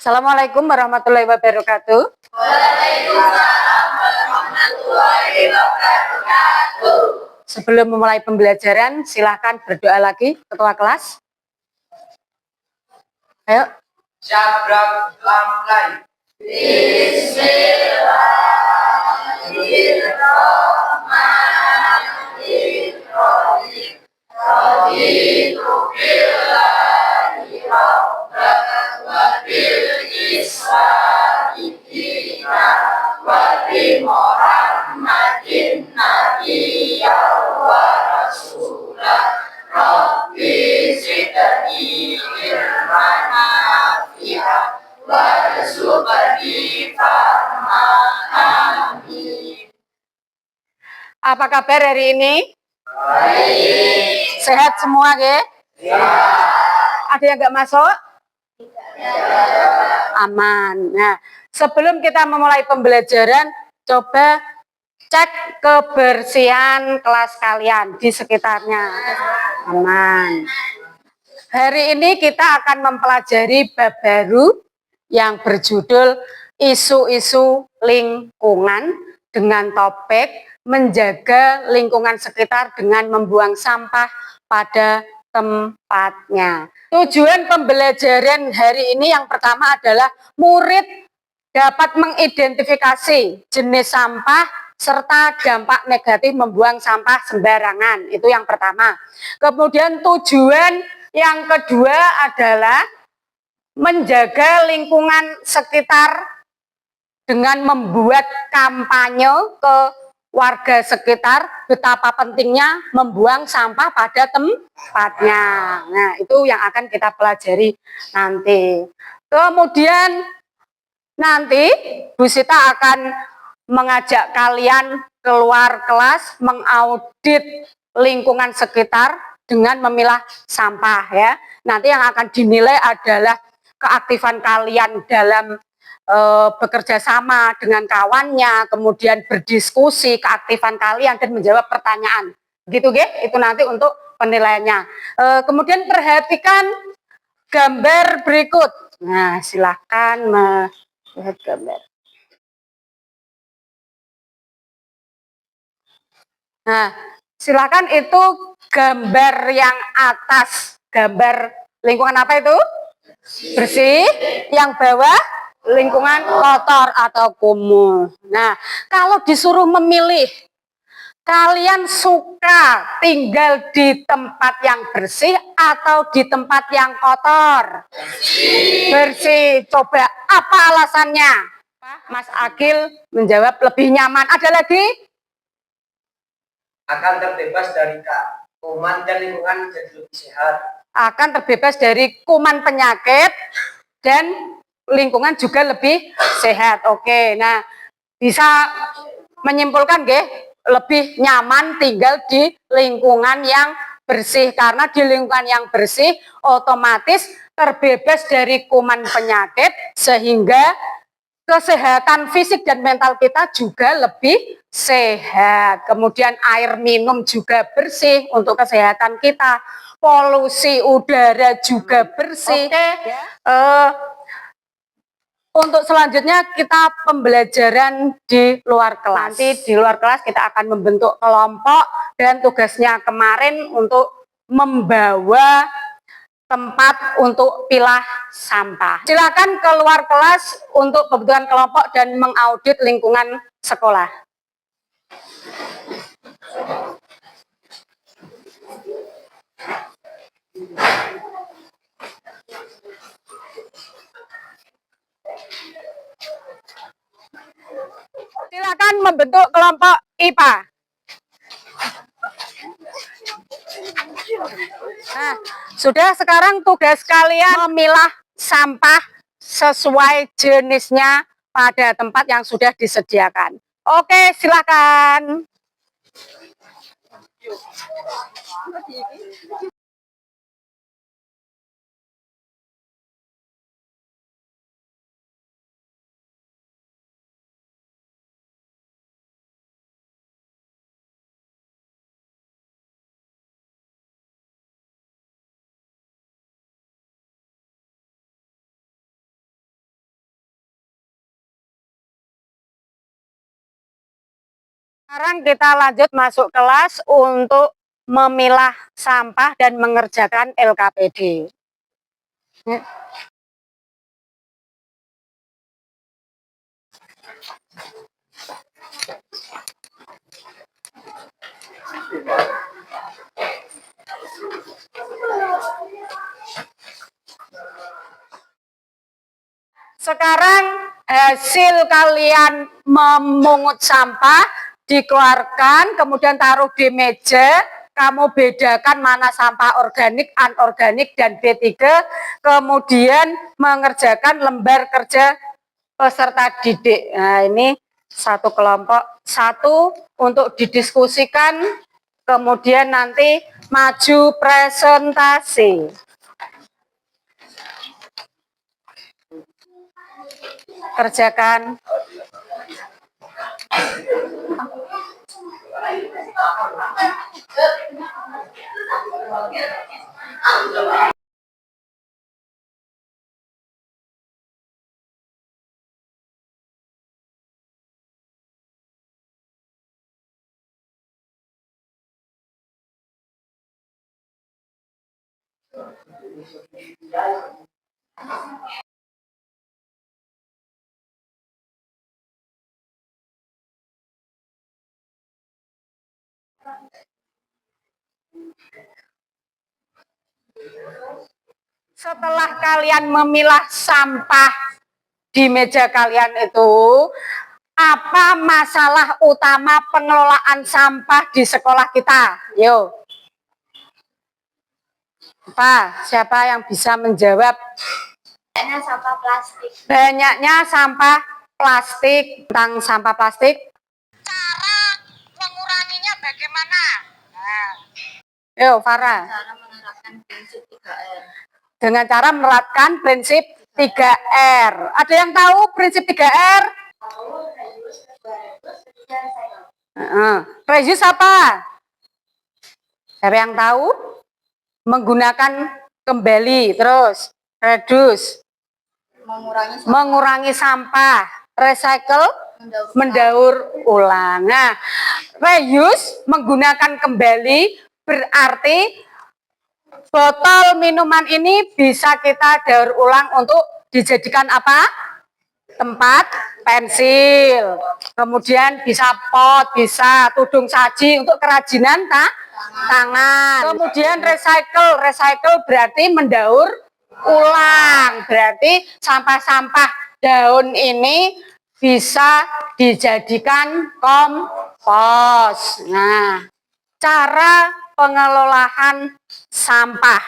Assalamualaikum warahmatullahi wabarakatuh. Waalaikumsalam warahmatullahi wabarakatuh. Sebelum memulai pembelajaran, silahkan berdoa lagi, ketua kelas. Ayo. Syabrak lamlai. Bismillahirrahmanirrahim. Raditu billahi rabban wa bil islami dinan wa bi Muhammadin nabiyyan wa rasulan. Rabbi zidni ilman nafi'an warzuqni fahman. Amin. Apa kabar hari ini? Baik. Sehat semua, ya? Ada yang nggak masuk? Aman. Nah, sebelum kita memulai pembelajaran, coba cek kebersihan kelas kalian di sekitarnya. Aman. Hari ini kita akan mempelajari bab baru yang berjudul isu-isu lingkungan dengan topik menjaga lingkungan sekitar dengan membuang sampah pada tempatnya. Tujuan pembelajaran hari ini yang pertama adalah murid dapat mengidentifikasi jenis sampah serta dampak negatif membuang sampah sembarangan. Itu yang pertama. Kemudian tujuan yang kedua adalah menjaga lingkungan sekitar dengan membuat kampanye ke warga sekitar betapa pentingnya membuang sampah pada tempatnya. Nah, itu yang akan kita pelajari nanti. Kemudian nanti Bu Sita akan mengajak kalian keluar kelas mengaudit lingkungan sekitar dengan memilah sampah, ya. Nanti yang akan dinilai adalah keaktifan kalian dalam bekerja sama dengan kawannya, kemudian berdiskusi, keaktifan kalian dan menjawab pertanyaan. Gitu, Ge? Itu nanti untuk penilaiannya. Kemudian perhatikan gambar berikut. Nah, silakan melihat gambar. Nah, silakan itu gambar yang atas, gambar lingkungan apa itu? Bersih. Yang bawah lingkungan kotor atau kumuh. Nah, kalau disuruh memilih, kalian suka tinggal di tempat yang bersih atau di tempat yang kotor? Bersih. Coba apa alasannya? Mas Akil menjawab lebih nyaman. Ada lagi? Akan terbebas dari kuman dan lingkungan jadi lebih sehat. Akan terbebas dari kuman penyakit dan lingkungan juga lebih sehat. Oke, nah bisa menyimpulkan, lebih nyaman tinggal di lingkungan yang bersih karena di lingkungan yang bersih otomatis terbebas dari kuman penyakit sehingga kesehatan fisik dan mental kita juga lebih sehat. Kemudian air minum juga bersih untuk kesehatan kita. Polusi udara juga bersih. Untuk selanjutnya kita pembelajaran di luar kelas. Nanti di luar kelas kita akan membentuk kelompok dan tugasnya kemarin untuk membawa tempat untuk pilah sampah. Silakan keluar kelas untuk pembentukan kelompok dan mengaudit lingkungan sekolah. Silakan membentuk kelompok IPA. Nah, sudah, sekarang tugas kalian memilah sampah sesuai jenisnya pada tempat yang sudah disediakan. Oke, silakan. Sekarang kita lanjut masuk kelas untuk memilah sampah dan mengerjakan LKPD. Sekarang hasil kalian memungut sampah dikeluarkan, kemudian taruh di meja. Kamu bedakan mana sampah organik, anorganik, dan B3. Kemudian mengerjakan lembar kerja peserta didik. Nah, ini satu kelompok, satu untuk didiskusikan, kemudian nanti maju presentasi. Kerjakan. Setelah kalian memilah sampah di meja kalian itu, apa masalah utama pengelolaan sampah di sekolah kita? Yo. Apa? Siapa yang bisa menjawab? Banyaknya sampah plastik. Banyaknya sampah plastik. Tentang sampah plastik, cara menguranginya bagaimana? Nah. Yo, Farah. Cara menerapkan prinsip 3R. Dengan cara menerapkan prinsip 3R. Ada yang tahu prinsip 3R? Reuse apa? Siapa yang tahu? Menggunakan kembali, terus reduce, mengurangi sampah, recycle, mendaur ulang. Nah, reuse menggunakan kembali berarti botol minuman ini bisa kita daur ulang untuk dijadikan apa? Tempat pensil, kemudian bisa pot, bisa tudung saji untuk kerajinan tangan. Kemudian recycle berarti mendaur ulang, berarti sampah-sampah daun ini bisa dijadikan kompos. Nah, cara pengelolaan sampah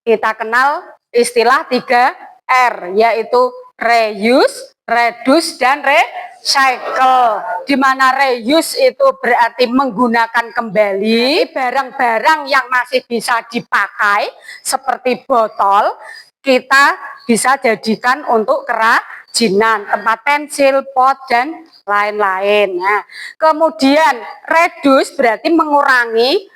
kita kenal istilah 3R, yaitu reuse, reduce, dan recycle. Di mana reuse itu berarti menggunakan kembali barang-barang yang masih bisa dipakai seperti botol, kita bisa jadikan untuk kerajinan, tempat pensil, pot, dan lain-lain. Nah, kemudian reduce berarti mengurangi,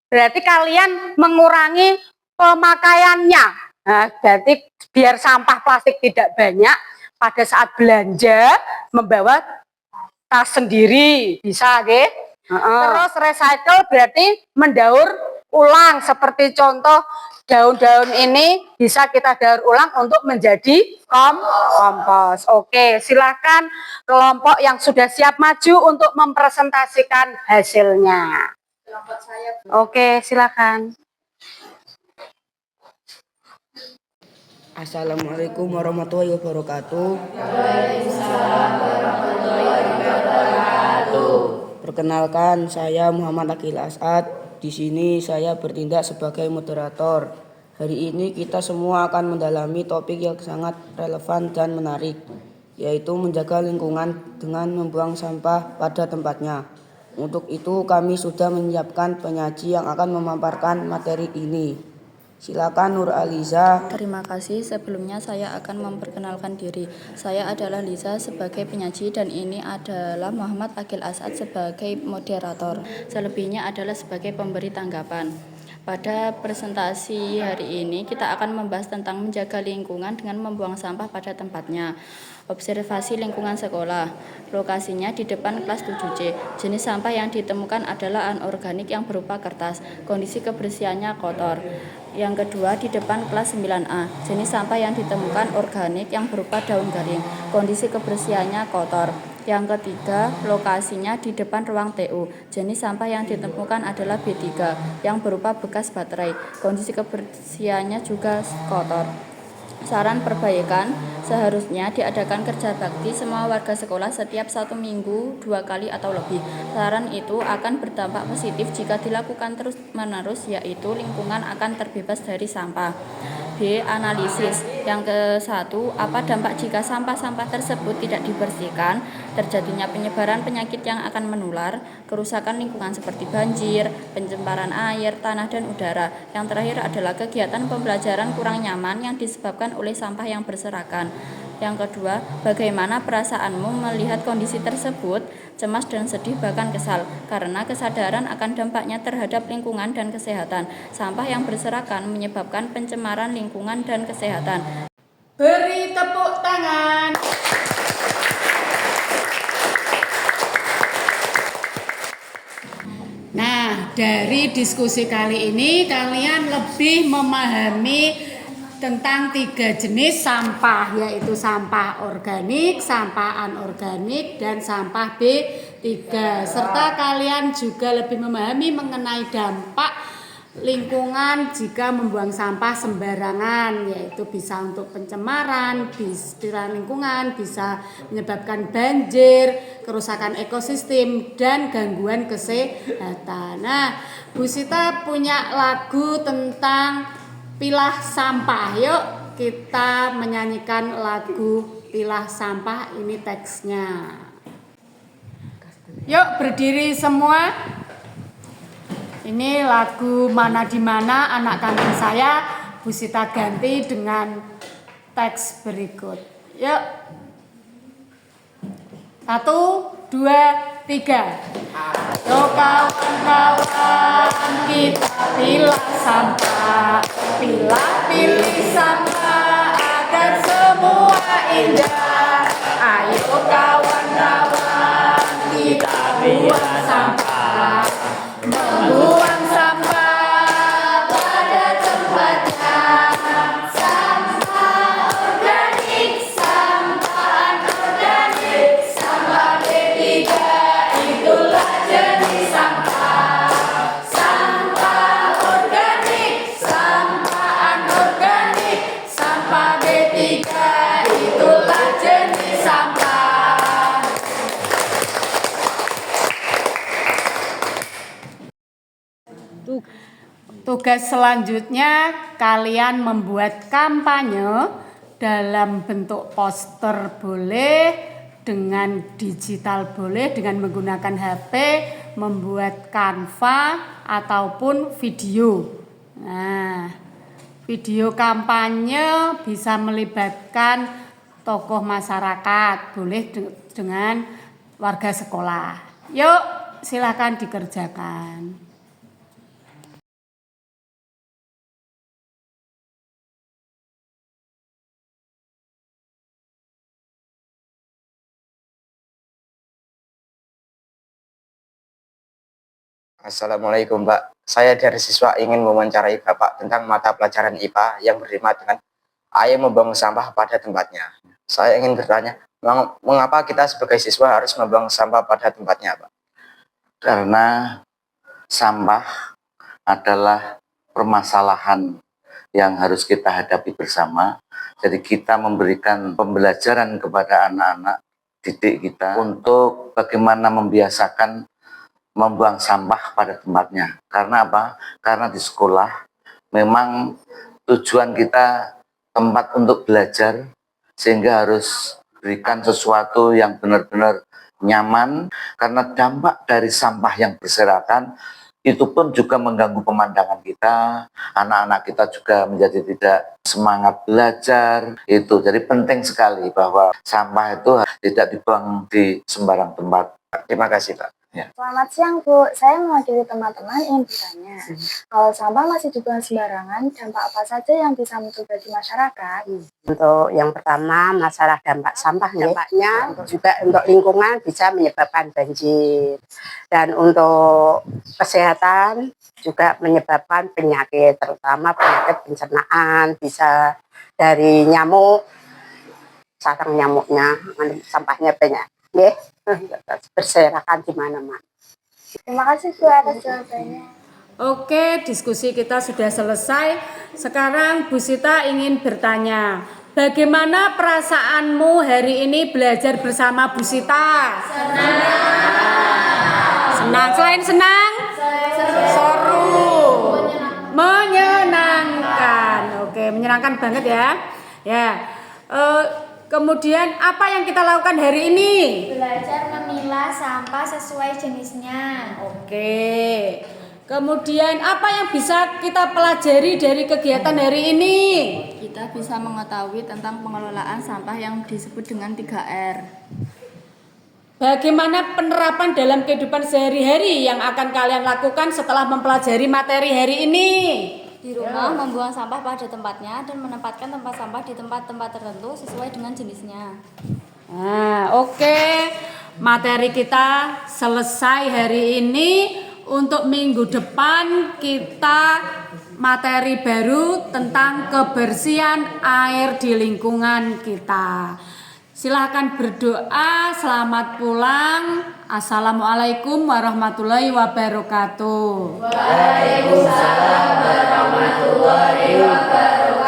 berarti kalian mengurangi pemakaiannya. Nah, berarti biar sampah plastik tidak banyak, pada saat belanja membawa tas sendiri bisa, gitu. Terus recycle berarti mendaur ulang, seperti contoh daun-daun ini bisa kita daur ulang untuk menjadi kompos. Oke, silakan kelompok yang sudah siap maju untuk mempresentasikan hasilnya. Kelompok saya. Oke, silakan. Assalamualaikum warahmatullahi wabarakatuh. Perkenalkan, saya Muhammad Akil As'ad. Di sini saya bertindak sebagai moderator. Hari ini kita semua akan mendalami topik yang sangat relevan dan menarik, yaitu menjaga lingkungan dengan membuang sampah pada tempatnya. Untuk itu kami sudah menyiapkan penyaji yang akan memaparkan materi ini. Silakan Nur Aliza. Terima kasih. Sebelumnya saya akan memperkenalkan diri. Saya adalah Liza sebagai penyaji dan ini adalah Muhammad Akil As'ad sebagai moderator. Selebihnya adalah sebagai pemberi tanggapan. Pada presentasi hari ini kita akan membahas tentang menjaga lingkungan dengan membuang sampah pada tempatnya. Observasi lingkungan sekolah. Lokasinya di depan kelas 7C. Jenis sampah yang ditemukan adalah anorganik yang berupa kertas. Kondisi kebersihannya kotor. Yang kedua di depan kelas 9A. Jenis sampah yang ditemukan organik yang berupa daun garing. Kondisi kebersihannya kotor. Yang ketiga, lokasinya di depan ruang TU. Jenis sampah yang ditemukan adalah B3 yang berupa bekas baterai. Kondisi kebersihannya juga kotor. Saran perbaikan, seharusnya diadakan kerja bakti semua warga sekolah setiap 1 minggu 2 kali atau lebih. Saran itu akan berdampak positif jika dilakukan terus-menerus, yaitu lingkungan akan terbebas dari sampah. B. Analisis. Yang ke-1, apa dampak jika sampah-sampah tersebut tidak dibersihkan? Terjadinya penyebaran penyakit yang akan menular, kerusakan lingkungan seperti banjir, pencemaran air, tanah, dan udara. Yang terakhir adalah kegiatan pembelajaran kurang nyaman yang disebabkan oleh sampah yang berserakan. Yang kedua, bagaimana perasaanmu melihat kondisi tersebut? Cemas dan sedih bahkan kesal, karena kesadaran akan dampaknya terhadap lingkungan dan kesehatan. Sampah yang berserakan menyebabkan pencemaran lingkungan dan kesehatan. Beri tepuk tangan. Nah, dari diskusi kali ini kalian lebih memahami tentang 3 jenis sampah, yaitu sampah organik, sampah anorganik, dan sampah B3. Serta kalian juga lebih memahami mengenai dampak lingkungan jika membuang sampah sembarangan, yaitu bisa untuk pencemaran, bisa lingkungan, bisa menyebabkan banjir, kerusakan ekosistem, dan gangguan kesehatan. Nah, Bu Sita punya lagu tentang pilah sampah. Yuk kita menyanyikan lagu pilah sampah. Ini teksnya. Yuk berdiri semua. Ini lagu Mana di Mana Anak Kandung Saya. Bu Sita ganti dengan teks berikut. Yuk. 1, 2, 3. Ayo kawan-kawan kita pilah sampah, pilih sampah agar semua indah. Ayo kawan-kawan kita buang sampah, membuang sampah pada tempatnya. Sampah organik, sampah anorganik, sampah B3 itulah jenis sampah. Sampah organik, sampah anorganik, sampah B3 itulah jenis sampah. Tugas selanjutnya kalian membuat kampanye dalam bentuk poster boleh, dengan digital boleh, dengan menggunakan HP, membuat Canva ataupun video. Nah, video kampanye bisa melibatkan tokoh masyarakat, boleh dengan warga sekolah. Yuk, silakan dikerjakan. Assalamualaikum, Mbak. Saya dari siswa ingin mewawancarai Bapak tentang mata pelajaran IPA yang bertema dengan ayo membuang sampah pada tempatnya. Saya ingin bertanya, mengapa kita sebagai siswa harus membuang sampah pada tempatnya, Pak? Karena sampah adalah permasalahan yang harus kita hadapi bersama. Jadi kita memberikan pembelajaran kepada anak-anak didik kita untuk bagaimana membiasakan membuang sampah pada tempatnya. Karena apa? Karena di sekolah memang tujuan kita tempat untuk belajar, sehingga harus berikan sesuatu yang benar-benar nyaman, karena dampak dari sampah yang berserakan itu pun juga mengganggu pemandangan kita. Anak-anak kita juga menjadi tidak semangat belajar. Itu jadi penting sekali bahwa sampah itu tidak dibuang di sembarang tempat. Terima kasih, Pak. Selamat siang Bu, saya mewakili teman-teman ingin bertanya. Kalau sampah masih dibuang sembarangan, dampak apa saja yang bisa muncul bagi masyarakat? Untuk yang pertama masalah dampak sampah, dampaknya juga untuk lingkungan bisa menyebabkan banjir, dan untuk kesehatan juga menyebabkan penyakit, terutama penyakit pencernaan, bisa dari nyamuk, sarang nyamuknya, sampahnya banyak, berserakan di mana-mana. Terima kasih Bu atas jawabannya. Oke, diskusi kita sudah selesai. Sekarang Bu Sita ingin bertanya, bagaimana perasaanmu hari ini belajar bersama Bu Sita? Senang. Selain senang? Seru. Menyenangkan. Oke, menyenangkan banget ya. Ya. Kemudian apa yang kita lakukan hari ini? Belajar memilah sampah sesuai jenisnya. Oke. Kemudian apa yang bisa kita pelajari dari kegiatan hari ini? Kita bisa mengetahui tentang pengelolaan sampah yang disebut dengan 3R. Bagaimana penerapan dalam kehidupan sehari-hari yang akan kalian lakukan setelah mempelajari materi hari ini? Di rumah membuang sampah pada tempatnya dan menempatkan tempat sampah di tempat-tempat tertentu sesuai dengan jenisnya. Nah, oke. Materi kita selesai hari ini. Untuk minggu depan kita materi baru tentang kebersihan air di lingkungan kita. Silahkan berdoa, selamat pulang. Assalamualaikum warahmatullahi wabarakatuh. Waalaikumsalam warahmatullahi wabarakatuh.